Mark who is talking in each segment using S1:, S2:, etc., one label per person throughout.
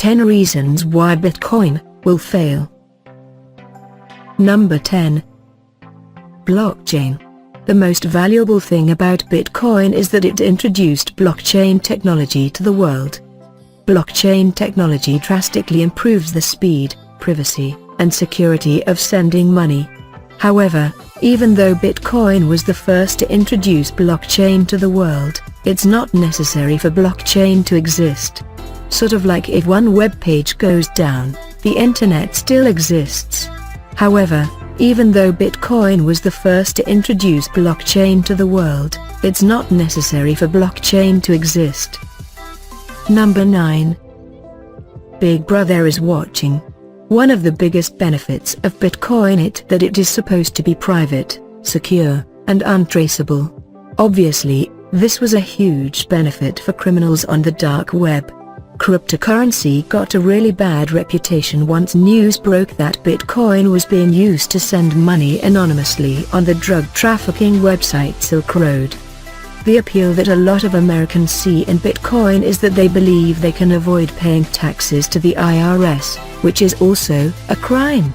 S1: 10 reasons why Bitcoin will fail. Number 10. Blockchain. The most valuable thing about Bitcoin is that it introduced blockchain technology to the world. Blockchain technology drastically improves the speed, privacy, and security of sending money. However, even though Bitcoin was the first to introduce blockchain to the world, it's not necessary for blockchain to exist. Sort of like if one web page goes down, the internet still exists. However, even though Bitcoin was the first to introduce blockchain to the world, it's not necessary for blockchain to exist. Number 9. Big Brother is watching. One of the biggest benefits of Bitcoin is that it is supposed to be private, secure, and untraceable. Obviously, this was a huge benefit for criminals on the dark web. Cryptocurrency got a really bad reputation once news broke that Bitcoin was being used to send money anonymously on the drug trafficking website Silk Road. The appeal that a lot of Americans see in Bitcoin is that they believe they can avoid paying taxes to the IRS, which is also a crime.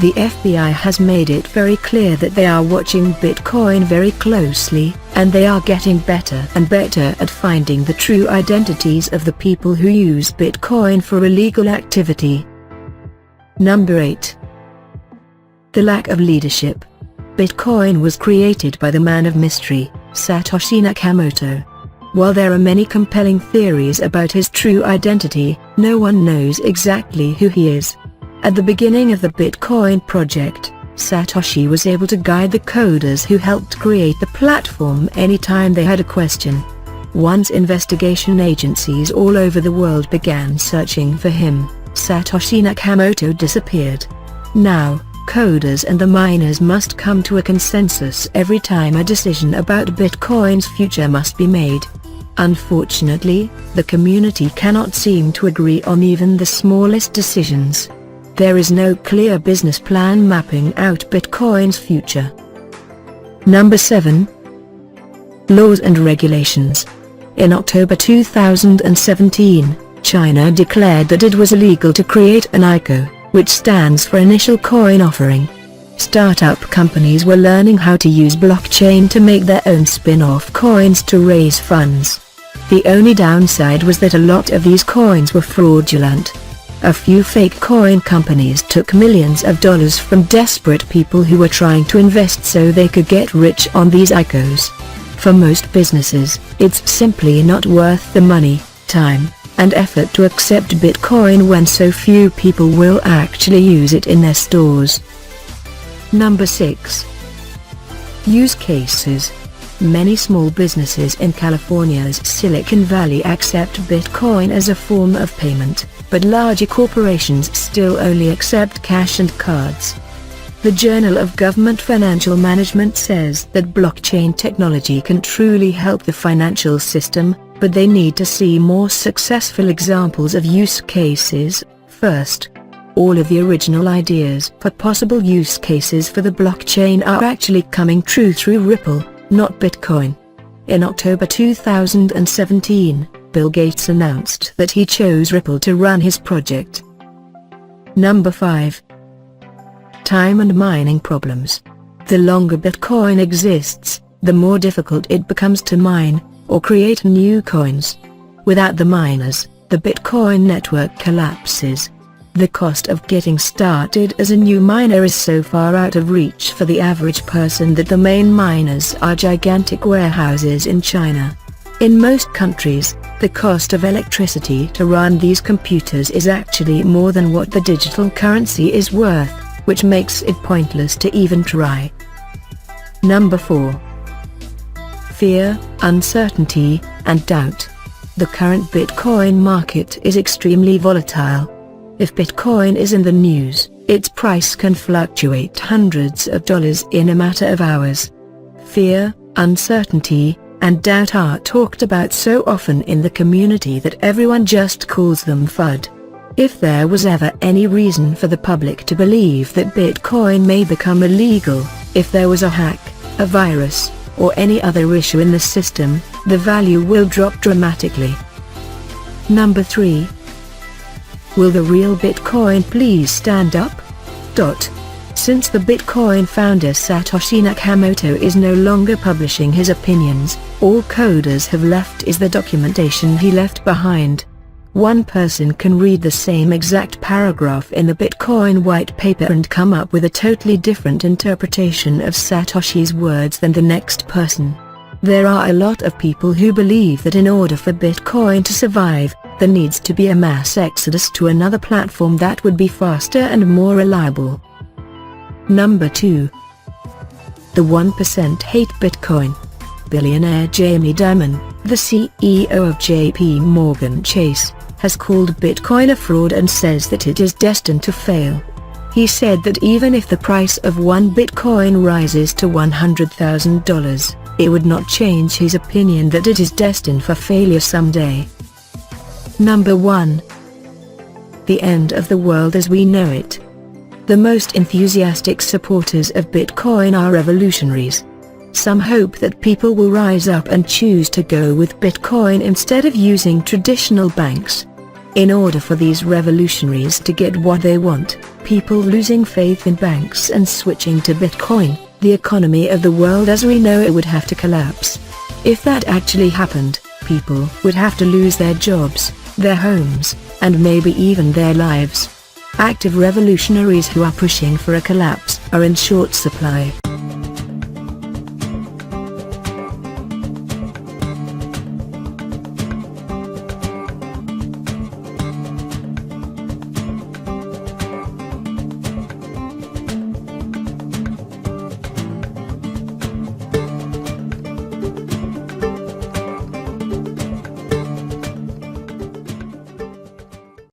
S1: The FBI has made it very clear that they are watching Bitcoin very closely, and they are getting better and better at finding the true identities of the people who use Bitcoin for illegal activity. Number 8. The lack of leadership. Bitcoin was created by the man of mystery, Satoshi Nakamoto. While there are many compelling theories about his true identity, no one knows exactly who he is. At the beginning of the Bitcoin project, Satoshi was able to guide the coders who helped create the platform anytime they had a question. Once investigation agencies all over the world began searching for him, Satoshi Nakamoto disappeared. Now, coders and the miners must come to a consensus every time a decision about Bitcoin's future must be made. Unfortunately, the community cannot seem to agree on even the smallest decisions. There is no clear business plan mapping out Bitcoin's future. Number 7. Laws and regulations. In October 2017, China declared that it was illegal to create an ICO, which stands for Initial Coin Offering. Startup companies were learning how to use blockchain to make their own spin-off coins to raise funds. The only downside was that a lot of these coins were fraudulent. A few fake coin companies took millions of dollars from desperate people who were trying to invest so they could get rich on these ICOs. For most businesses, it's simply not worth the money, time, and effort to accept Bitcoin when so few people will actually use it in their stores. Number 6. Use cases. Many small businesses in California's Silicon Valley accept Bitcoin as a form of payment, but larger corporations still only accept cash and cards. The Journal of Government Financial Management says that blockchain technology can truly help the financial system, but they need to see more successful examples of use cases first. All of the original ideas for possible use cases for the blockchain are actually coming true through Ripple, not Bitcoin. In October 2017, Bill Gates announced that he chose Ripple to run his project. Number 5. Time and mining problems. The longer Bitcoin exists, the more difficult it becomes to mine, or create new coins. Without the miners, the Bitcoin network collapses. The cost of getting started as a new miner is so far out of reach for the average person that the main miners are gigantic warehouses in China. In most countries, the cost of electricity to run these computers is actually more than what the digital currency is worth, which makes it pointless to even try. Number 4. Fear, uncertainty, and doubt. The current Bitcoin market is extremely volatile. If Bitcoin is in the news, its price can fluctuate hundreds of dollars in a matter of hours. Fear, uncertainty, and doubt are talked about so often in the community that everyone just calls them FUD. If there was ever any reason for the public to believe that Bitcoin may become illegal, if there was a hack, a virus, or any other issue in the system, the value will drop dramatically. Number 3. Will the real Bitcoin please stand up? Since the Bitcoin founder Satoshi Nakamoto is no longer publishing his opinions, all coders have left is the documentation he left behind. One person can read the same exact paragraph in the Bitcoin white paper and come up with a totally different interpretation of Satoshi's words than the next person. There are a lot of people who believe that in order for Bitcoin to survive, there needs to be a mass exodus to another platform that would be faster and more reliable. Number 2. The 1% hate Bitcoin. Billionaire Jamie Dimon, the CEO of JP Morgan Chase, has called Bitcoin a fraud and says that it is destined to fail. He said that even if the price of one Bitcoin rises to $100,000, it would not change his opinion that it is destined for failure someday. Number 1. The end of the world as we know it. The most enthusiastic supporters of Bitcoin are revolutionaries. Some hope that people will rise up and choose to go with Bitcoin instead of using traditional banks. In order for these revolutionaries to get what they want, people losing faith in banks and switching to Bitcoin, the economy of the world as we know it would have to collapse. If that actually happened, people would have to lose their jobs, their homes, and maybe even their lives. Active revolutionaries who are pushing for a collapse are in short supply.